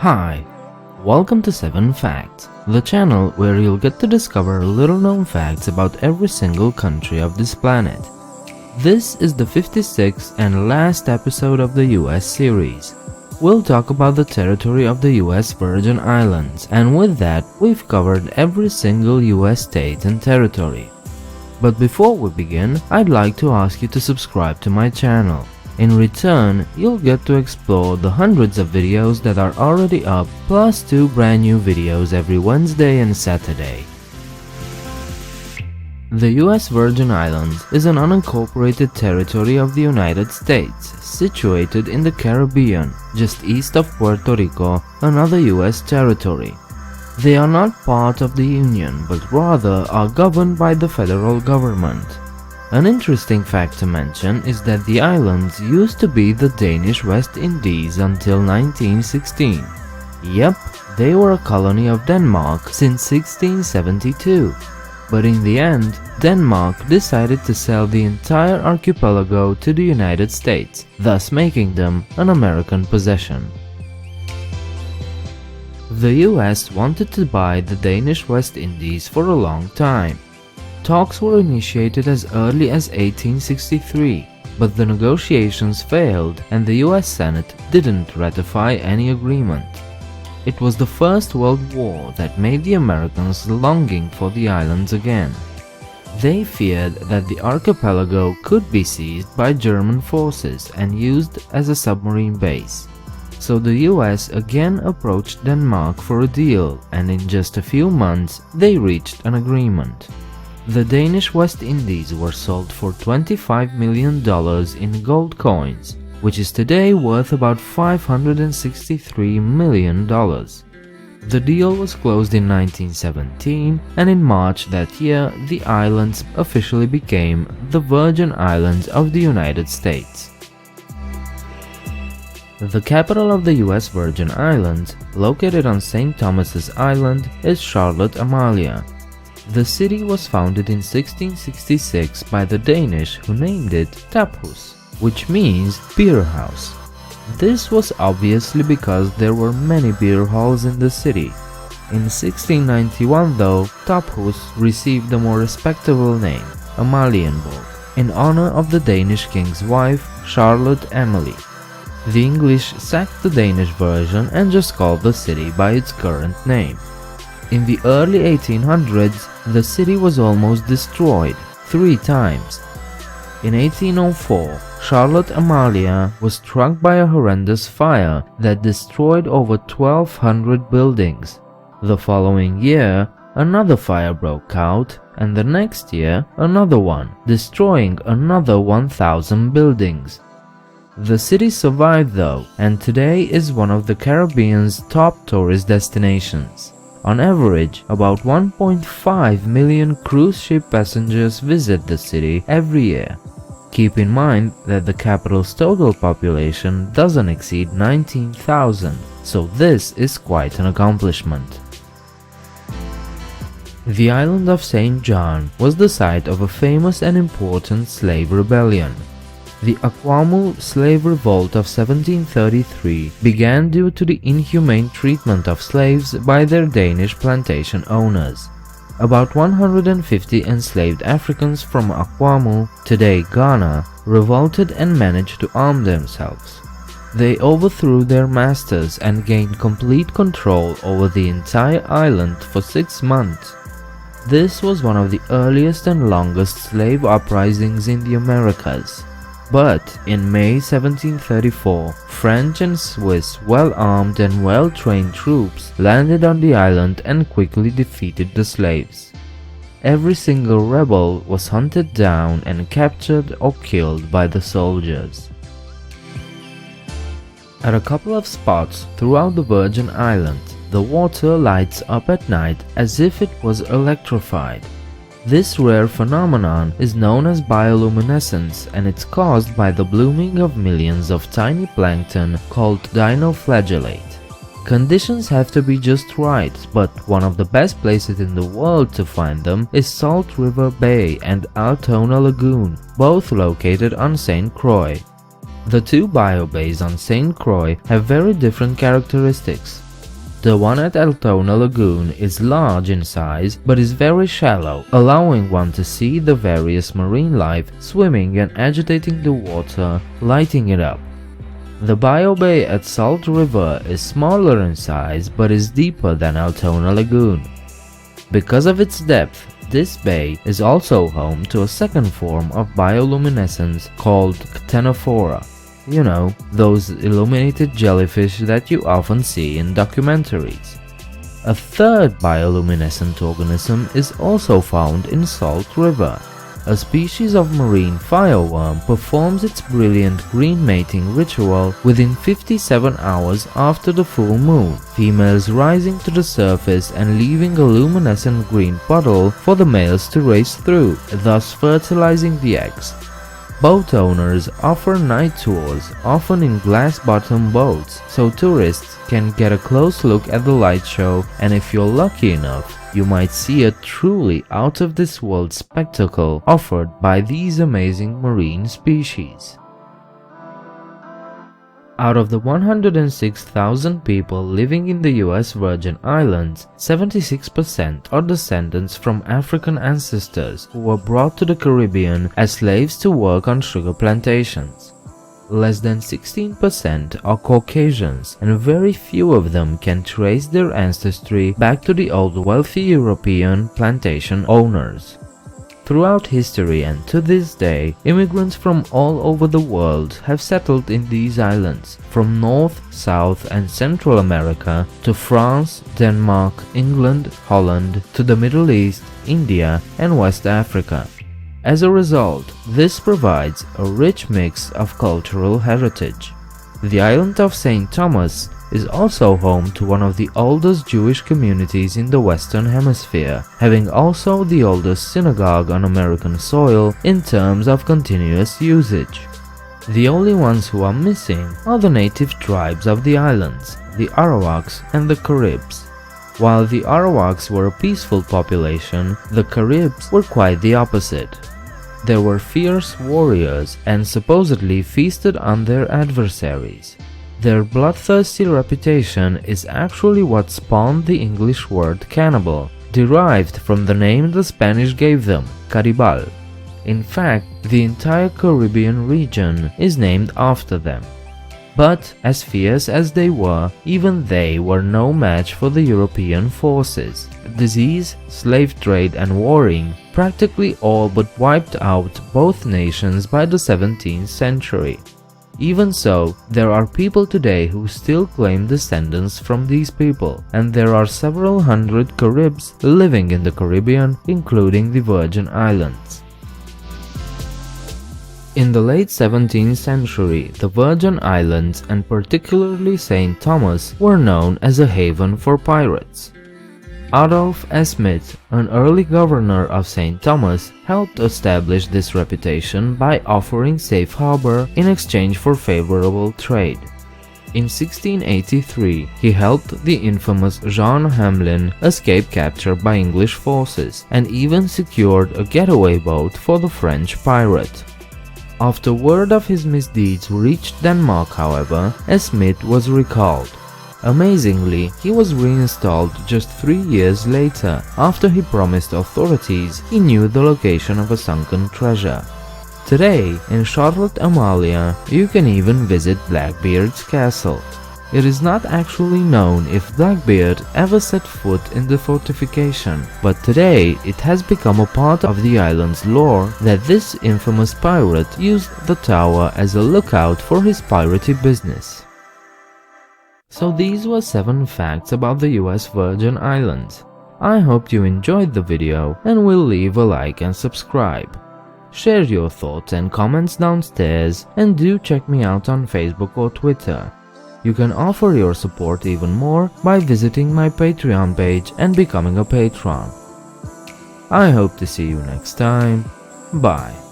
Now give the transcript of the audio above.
Hi, welcome to 7 Facts, the channel where you'll get to discover little-known facts about every single country of this planet. This is the 56th and last episode of the US series. We'll talk about the territory of the US Virgin Islands, and with that, we've covered every single US state and territory. But before we begin, I'd like to ask you to subscribe to my channel. In return, you'll get to explore the hundreds of videos that are already up, plus 2 brand new videos every Wednesday and Saturday. The US Virgin Islands is an unincorporated territory of the United States, situated in the Caribbean, just east of Puerto Rico, another US territory. They are not part of the Union, but rather are governed by the federal government. An interesting fact to mention is that the islands used to be the Danish West Indies until 1916. Yep, they were a colony of Denmark since 1672. But in the end, Denmark decided to sell the entire archipelago to the United States, thus making them an American possession. The US wanted to buy the Danish West Indies for a long time. Talks were initiated as early as 1863, but the negotiations failed and the US Senate didn't ratify any agreement. It was the First World War that made the Americans longing for the islands again. They feared that the archipelago could be seized by German forces and used as a submarine base. So the US again approached Denmark for a deal, and in just a few months they reached an agreement. The Danish West Indies were sold for $25 million in gold coins, which is today worth about $563 million. The deal was closed in 1917, and in March that year, the islands officially became the Virgin Islands of the United States. The capital of the US Virgin Islands, located on St. Thomas's Island, is Charlotte Amalia. The city was founded in 1666 by the Danish, who named it Taphus, which means beer house. This was obviously because there were many beer halls in the city. In 1691 though, Taphus received a more respectable name, Amalienborg, in honor of the Danish king's wife, Charlotte Amalie. The English sacked the Danish version and just called the city by its current name. In the early 1800s, the city was almost destroyed 3 times. In 1804, Charlotte Amalia was struck by a horrendous fire that destroyed over 1,200 buildings. The following year, another fire broke out, and the next year, another one, destroying another 1,000 buildings. The city survived though, and today is one of the Caribbean's top tourist destinations. On average, about 1.5 million cruise ship passengers visit the city every year. Keep in mind that the capital's total population doesn't exceed 19,000, so this is quite an accomplishment. The island of St. John was the site of a famous and important slave rebellion. The Aquamu slave revolt of 1733 began due to the inhumane treatment of slaves by their Danish plantation owners. About 150 enslaved Africans from Aquamu, today Ghana, revolted and managed to arm themselves. They overthrew their masters and gained complete control over the entire island for 6 months. This was one of the earliest and longest slave uprisings in the Americas. But in May 1734, French and Swiss well-armed and well-trained troops landed on the island and quickly defeated the slaves. Every single rebel was hunted down and captured or killed by the soldiers. At a couple of spots throughout the Virgin Islands, the water lights up at night as if it was electrified. This rare phenomenon is known as bioluminescence, and it's caused by the blooming of millions of tiny plankton called dinoflagellate. Conditions have to be just right, but one of the best places in the world to find them is Salt River Bay and Altona Lagoon, both located on St. Croix. The 2 biobays on St. Croix have very different characteristics. The one at Altona Lagoon is large in size but is very shallow, allowing one to see the various marine life swimming and agitating the water, lighting it up. The Bio Bay at Salt River is smaller in size but is deeper than Altona Lagoon. Because of its depth, this bay is also home to a second form of bioluminescence called ctenophora. You know, those illuminated jellyfish that you often see in documentaries. A third bioluminescent organism is also found in Salt River. A species of marine fireworm performs its brilliant green mating ritual within 57 hours after the full moon, females rising to the surface and leaving a luminescent green puddle for the males to race through, thus fertilizing the eggs. Boat owners offer night tours, often in glass-bottom boats, so tourists can get a close look at the light show, and if you're lucky enough, you might see a truly out-of-this-world spectacle offered by these amazing marine species. Out of the 106,000 people living in the US Virgin Islands, 76% are descendants from African ancestors who were brought to the Caribbean as slaves to work on sugar plantations. Less than 16% are Caucasians, and very few of them can trace their ancestry back to the old wealthy European plantation owners. Throughout history and to this day, immigrants from all over the world have settled in these islands, from North, South and Central America to France, Denmark, England, Holland, to the Middle East, India and West Africa. As a result, this provides a rich mix of cultural heritage. The island of St. Thomas is also home to one of the oldest Jewish communities in the Western Hemisphere, having also the oldest synagogue on American soil in terms of continuous usage. The only ones who are missing are the native tribes of the islands, the Arawaks and the Caribs. While the Arawaks were a peaceful population, the Caribs were quite the opposite. They were fierce warriors and supposedly feasted on their adversaries. Their bloodthirsty reputation is actually what spawned the English word cannibal, derived from the name the Spanish gave them, Caribal. In fact, the entire Caribbean region is named after them. But, as fierce as they were, even they were no match for the European forces. Disease, slave trade and warring practically all but wiped out both nations by the 17th century. Even so, there are people today who still claim descendants from these people, and there are several hundred Caribs living in the Caribbean, including the Virgin Islands. In the late 17th century, the Virgin Islands and particularly St. Thomas were known as a haven for pirates. Adolf Smith, an early governor of St. Thomas, helped establish this reputation by offering safe harbor in exchange for favorable trade. In 1683, he helped the infamous Jean Hamelin escape capture by English forces and even secured a getaway boat for the French pirate. After word of his misdeeds reached Denmark, however, Smith was recalled. Amazingly, he was reinstalled just 3 years later, after he promised authorities he knew the location of a sunken treasure. Today, in Charlotte Amalia, you can even visit Blackbeard's castle. It is not actually known if Blackbeard ever set foot in the fortification, but today it has become a part of the island's lore that this infamous pirate used the tower as a lookout for his piratey business. So these were 7 facts about the US Virgin Islands. I hope you enjoyed the video and will leave a like and subscribe. Share your thoughts and comments downstairs, and do check me out on Facebook or Twitter. You can offer your support even more by visiting my Patreon page and becoming a patron. I hope to see you next time. Bye.